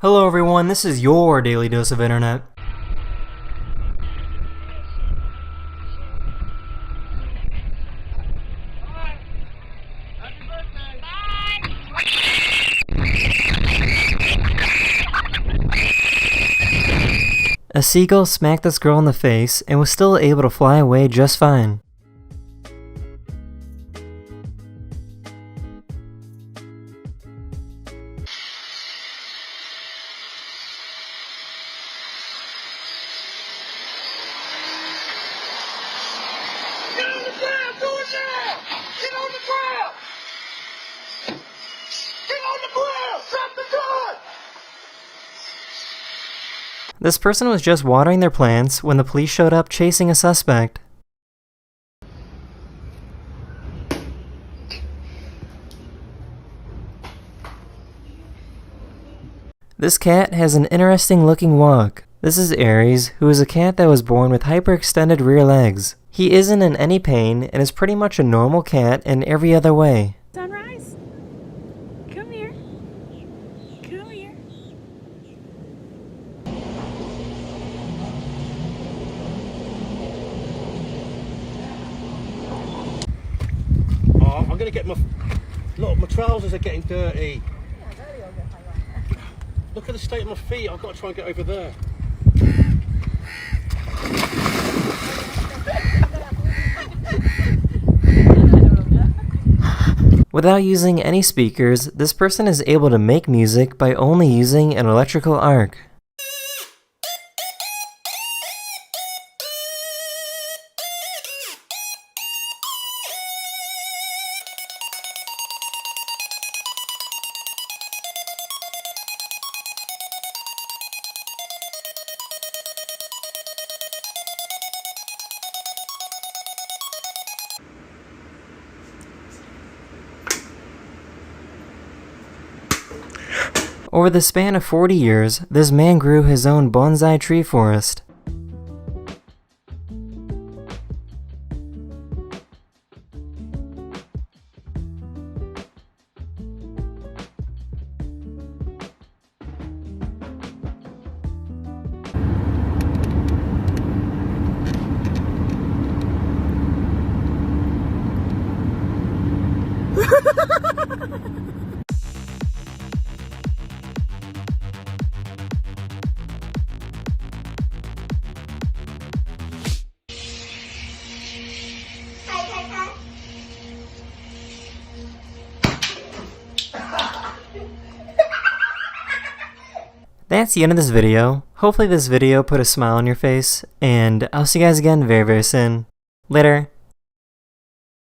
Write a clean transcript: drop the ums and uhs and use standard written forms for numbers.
Hello everyone, this is your daily dose of internet. A seagull smacked this girl in the face and was still able to fly away just fine. Get on the ground! Do it now! Get on the ground! Get on the ground! Stop the gun! This person was just watering their plants when the police showed up chasing a suspect. This cat has an interesting looking walk. This is Aries, who is a cat that was born with hyperextended rear legs. He isn't in any pain and is pretty much a normal cat in every other way. Sunrise, come here. Come here. Oh, I'm gonna get my... Look, my trousers are getting dirty. Look at the state of my feet. I've got to try and get over there. Without using any speakers, this person is able to make music by only using an electrical arc. Over the span of 40 years, this man grew his own bonsai tree forest. That's the end of this video. Hopefully this video put a smile on your face, and I'll see you guys again very, very soon. Later.